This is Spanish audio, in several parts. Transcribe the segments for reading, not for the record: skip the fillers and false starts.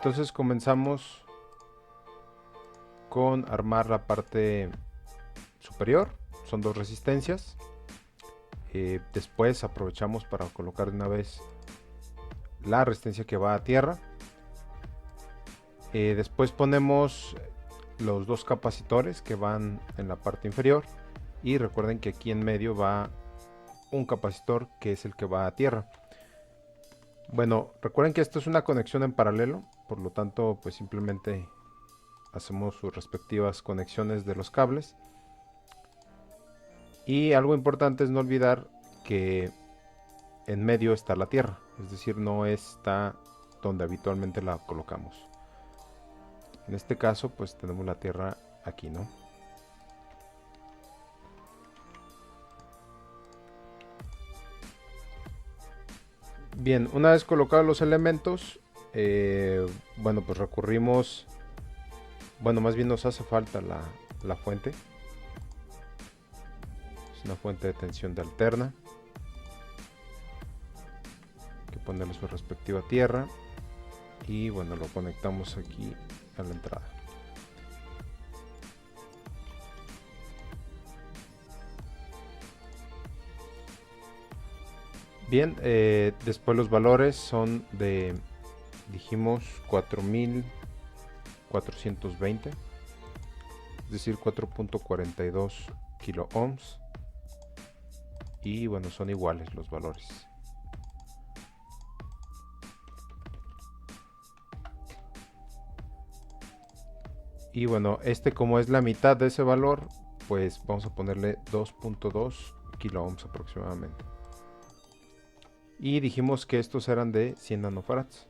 entonces comenzamos con armar la parte superior. Son dos resistencias. Después aprovechamos para colocar de una vez la resistencia que va a tierra. Después ponemos los dos capacitores que van en la parte inferior. Y recuerden que aquí en medio va un capacitor que es el que va a tierra. Bueno, recuerden que esto es una conexión en paralelo, por lo tanto pues simplemente hacemos sus respectivas conexiones de los cables. Y algo importante es no olvidar que en medio está la tierra, es decir, no está donde habitualmente la colocamos. En este caso pues tenemos la tierra aquí, ¿no? Bien, una vez colocados los elementos, bueno, pues recurrimos, bueno, más bien nos hace falta la fuente. Es una fuente de tensión de alterna. Hay que ponerle su respectiva tierra. Y bueno, lo conectamos aquí a la entrada. Bien, después los valores son de, dijimos, 4420, es decir, 4.42 kilo ohms. Y bueno, son iguales los valores. Y bueno, como es la mitad de ese valor, pues vamos a ponerle 2.2 kilo ohms aproximadamente. Y dijimos que estos eran de 100 nanofarads.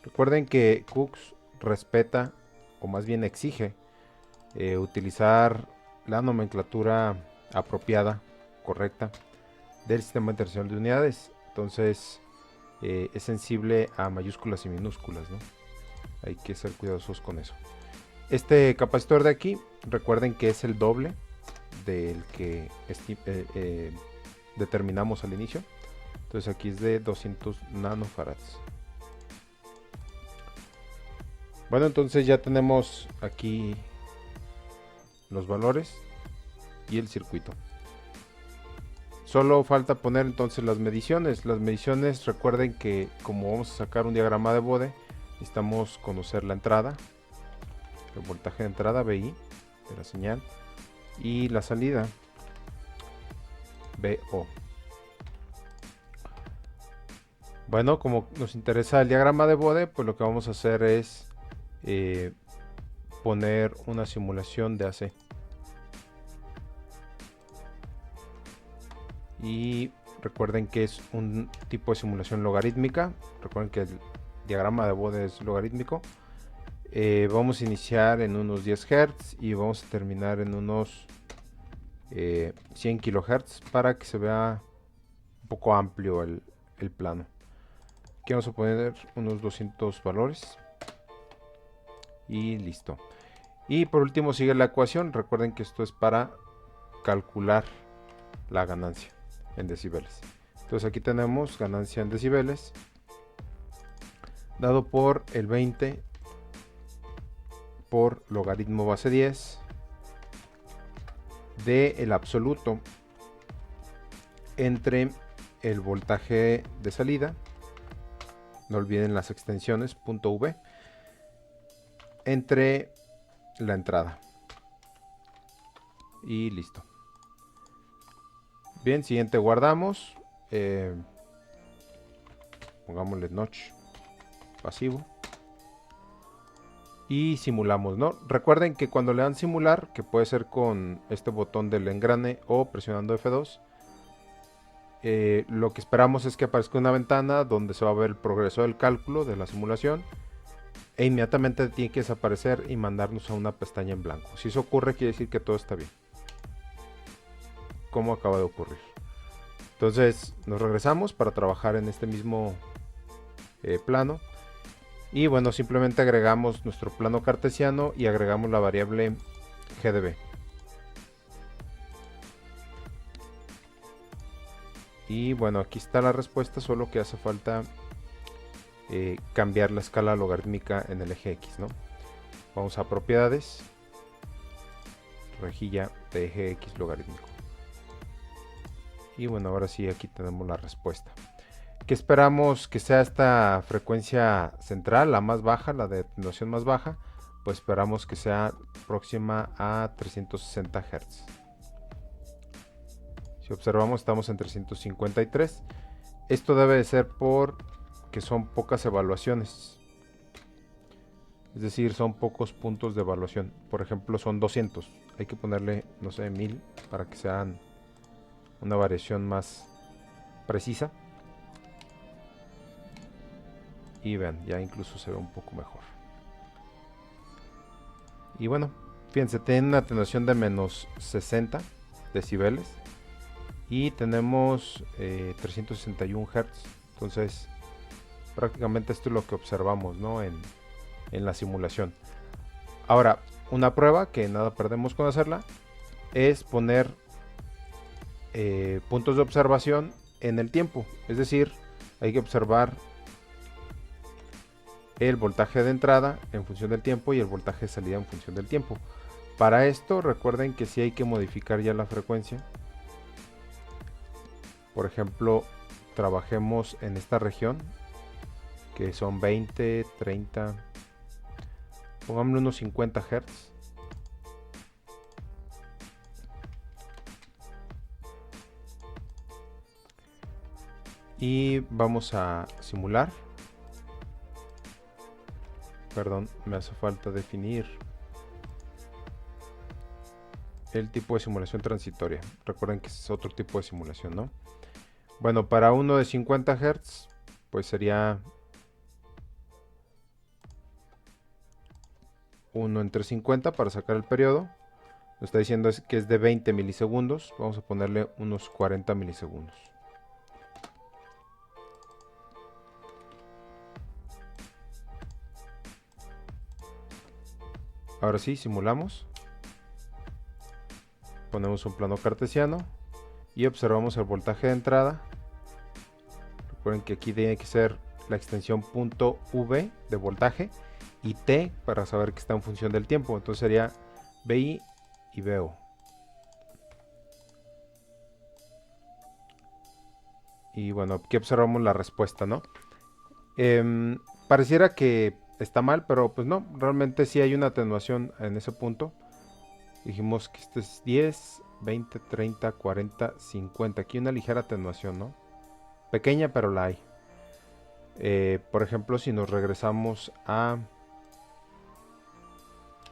Recuerden que Cooks respeta, o más bien exige, utilizar la nomenclatura apropiada, correcta, del sistema internacional de unidades. Entonces es sensible a mayúsculas y minúsculas, ¿no? Hay que ser cuidadosos con eso. Este capacitor de aquí, recuerden que es el doble del que determinamos al inicio. Entonces aquí es de 200 nanofarads. Bueno, entonces ya tenemos aquí los valores y el circuito. Solo falta poner entonces las mediciones. Las mediciones, recuerden que como vamos a sacar un diagrama de Bode, necesitamos conocer la entrada, el voltaje de entrada VI de la señal, y la salida VO. Bueno, como nos interesa el diagrama de Bode, pues lo que vamos a hacer es poner una simulación de AC. Y recuerden que es un tipo de simulación logarítmica. Recuerden que el diagrama de Bode es logarítmico. Vamos a iniciar en unos 10 Hz y vamos a terminar en unos 100 kHz para que se vea un poco amplio el plano. Aquí vamos a poner unos 200 valores y listo. Y por último sigue la ecuación. Recuerden que esto es para calcular la ganancia en decibeles. Entonces aquí tenemos ganancia en decibeles dado por el 20 por logaritmo base 10 de el absoluto entre el voltaje de salida, no olviden las extensiones .v, entre la entrada. Y listo. Bien, siguiente guardamos. Pongámosle notch pasivo. Y simulamos, ¿no? Recuerden que cuando le dan simular, que puede ser con este botón del engrane o presionando F2, lo que esperamos es que aparezca una ventana donde se va a ver el progreso del cálculo de la simulación e inmediatamente tiene que desaparecer y mandarnos a una pestaña en blanco. Si eso ocurre, quiere decir que todo está bien, como acaba de ocurrir. Entonces nos regresamos para trabajar en este mismo plano. Y bueno, simplemente agregamos nuestro plano cartesiano y agregamos la variable GDB. Y bueno, aquí está la respuesta, solo que hace falta cambiar la escala logarítmica en el eje X, ¿no? Vamos a propiedades, rejilla de eje X logarítmico. Y bueno, ahora sí, aquí tenemos la respuesta. ¿Qué esperamos que sea esta frecuencia central, la más baja, la de atenuación más baja? Pues esperamos que sea próxima a 360 Hz. Si observamos, estamos en 353. Esto debe de ser porque son pocas evaluaciones. Es decir, son pocos puntos de evaluación. Por ejemplo, son 200. Hay que ponerle, no sé, 1000 para que sean una variación más precisa. Y vean, ya incluso se ve un poco mejor. Y bueno, fíjense, tiene una atenuación de menos 60 decibeles. Y tenemos 361 Hz. Entonces, prácticamente esto es lo que observamos, ¿no? en la simulación. Ahora, una prueba que nada perdemos con hacerla es poner puntos de observación en el tiempo. Es decir, hay que observar el voltaje de entrada en función del tiempo y el voltaje de salida en función del tiempo. Para esto, recuerden que sí hay que modificar ya la frecuencia. Por ejemplo, trabajemos en esta región, que son 20, 30, pongámosle unos 50 Hz. Y vamos a simular. Perdón, me hace falta definir el tipo de simulación transitoria. Recuerden que es otro tipo de simulación, ¿no? Bueno, para uno de 50 Hz, pues sería 1 entre 50 para sacar el periodo. Nos está diciendo que es de 20 milisegundos. Vamos a ponerle unos 40 milisegundos. Ahora sí, simulamos. Ponemos un plano cartesiano y observamos el voltaje de entrada. Recuerden que aquí tiene que ser la extensión punto V de voltaje y T para saber que está en función del tiempo. Entonces sería VI y VO. Y bueno, aquí observamos la respuesta, ¿no? Pareciera que está mal, pero pues no, realmente sí hay una atenuación en ese punto. Dijimos que este es 10, 20, 30, 40, 50. Aquí una ligera atenuación, ¿no? Pequeña, pero la hay. Por ejemplo, si nos regresamos a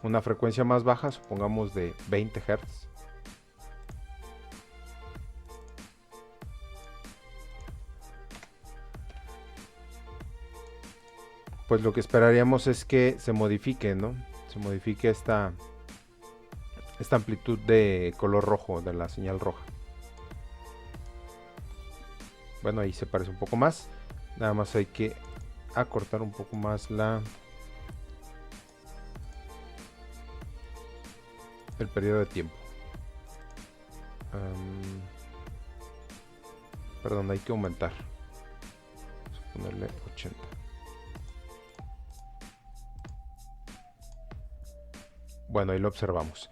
una frecuencia más baja, supongamos de 20 Hz. Pues lo que esperaríamos es que se modifique, ¿no? Se modifique esta amplitud de color rojo, de la señal roja. Bueno, ahí se parece un poco más. Nada más hay que acortar un poco más el periodo de tiempo. Perdón, hay que aumentar. Vamos a ponerle 80. Bueno, ahí lo observamos.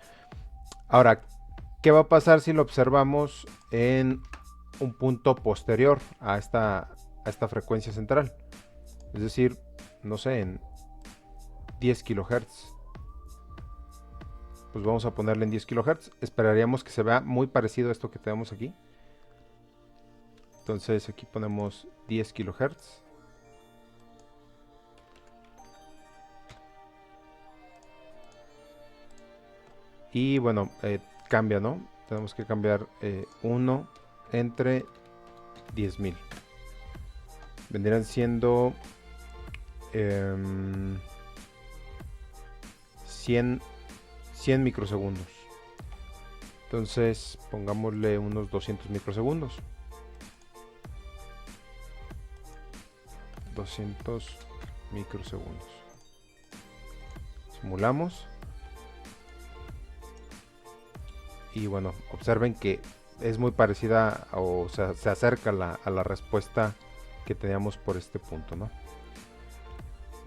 Ahora, ¿qué va a pasar si lo observamos en un punto posterior a esta frecuencia central? Es decir, no sé, en 10 kHz. Pues vamos a ponerle en 10 kHz. Esperaríamos que se vea muy parecido a esto que tenemos aquí. Entonces aquí ponemos 10 kHz. Y bueno, cambia, ¿no? Tenemos que cambiar 1 entre 10.000. Vendrían siendo 100 microsegundos. Entonces pongámosle unos 200 microsegundos. 200 microsegundos. Simulamos. Y bueno, observen que es muy parecida o sea, se acerca a la respuesta que teníamos por este punto, ¿no?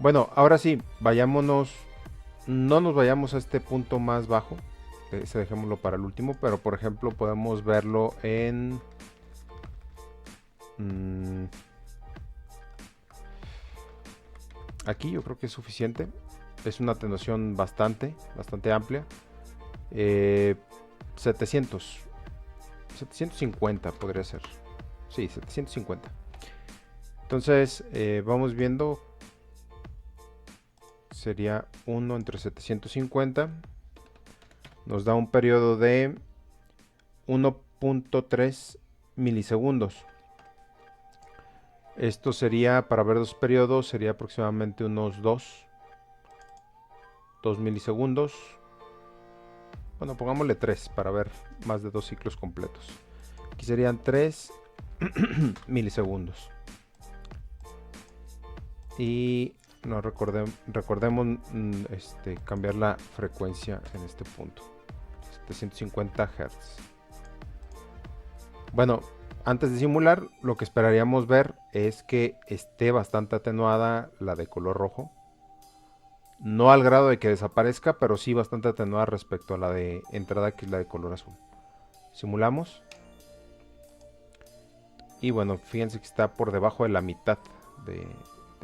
Bueno, ahora sí, vayámonos, no nos vayamos a este punto más bajo, ese dejémoslo para el último, pero por ejemplo podemos verlo en aquí. Yo creo que es suficiente, es una atenuación bastante amplia. 750 podría ser, sí, 750. Entonces vamos viendo, sería 1 entre 750, nos da un periodo de 1.3 milisegundos. Esto sería, para ver dos periodos, sería aproximadamente unos 2 milisegundos. Bueno, pongámosle 3 para ver más de 2 ciclos completos. Aquí serían 3 milisegundos. Y no recordemos cambiar la frecuencia en este punto. 750 Hz. Bueno, antes de simular, lo que esperaríamos ver es que esté bastante atenuada la de color rojo. No al grado de que desaparezca, pero sí bastante atenuada respecto a la de entrada, que es la de color azul. Simulamos. Y bueno, fíjense que está por debajo de la mitad de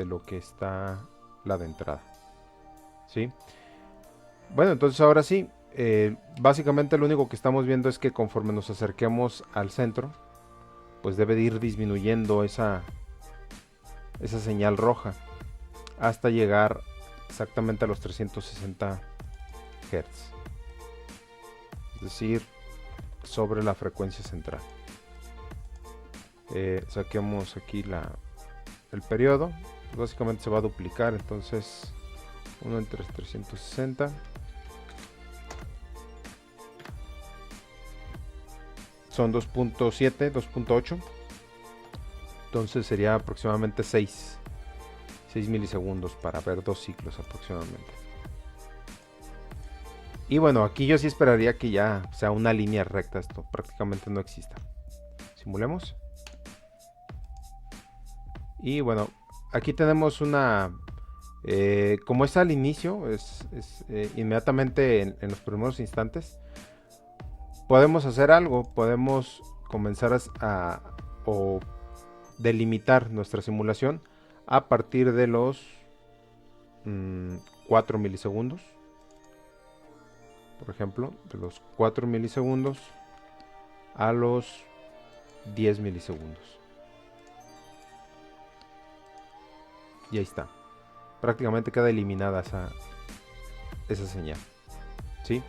lo que está la de entrada. ¿Sí? Bueno, entonces ahora sí, básicamente lo único que estamos viendo es que conforme nos acerquemos al centro, pues debe de ir disminuyendo esa señal roja hasta llegar exactamente a los 360 Hz, es decir, sobre la frecuencia central. Saquemos aquí el periodo, básicamente se va a duplicar, entonces 1 entre 360 son 2.7, 2.8, entonces sería aproximadamente 6 milisegundos para ver 2 ciclos aproximadamente. Y bueno, aquí yo sí esperaría que ya sea una línea recta, esto prácticamente no exista. Simulemos. Y bueno, aquí tenemos una, como es al inicio, es inmediatamente en los primeros instantes, podemos hacer algo, podemos comenzar o delimitar nuestra simulación a partir de los 4 milisegundos. Por ejemplo, de los 4 milisegundos a los 10 milisegundos. Y ahí está. Prácticamente queda eliminada esa señal. ¿Sí?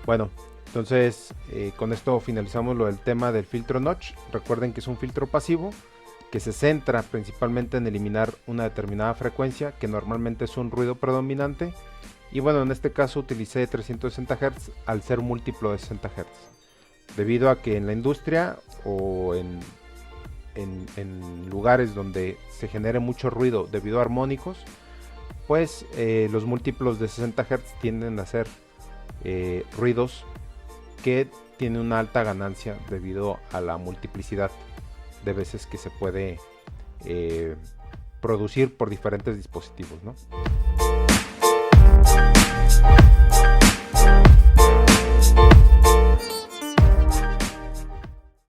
Bueno, entonces con esto finalizamos lo del tema del filtro notch. Recuerden que es un filtro pasivo que se centra principalmente en eliminar una determinada frecuencia, que normalmente es un ruido predominante. Y bueno, en este caso utilicé 360 Hz al ser múltiplo de 60 Hz. Debido a que en la industria o en lugares donde se genere mucho ruido debido a armónicos, pues los múltiplos de 60 Hz tienden a ser ruidos que tienen una alta ganancia debido a la multiplicidad de veces que se puede producir por diferentes dispositivos, ¿no?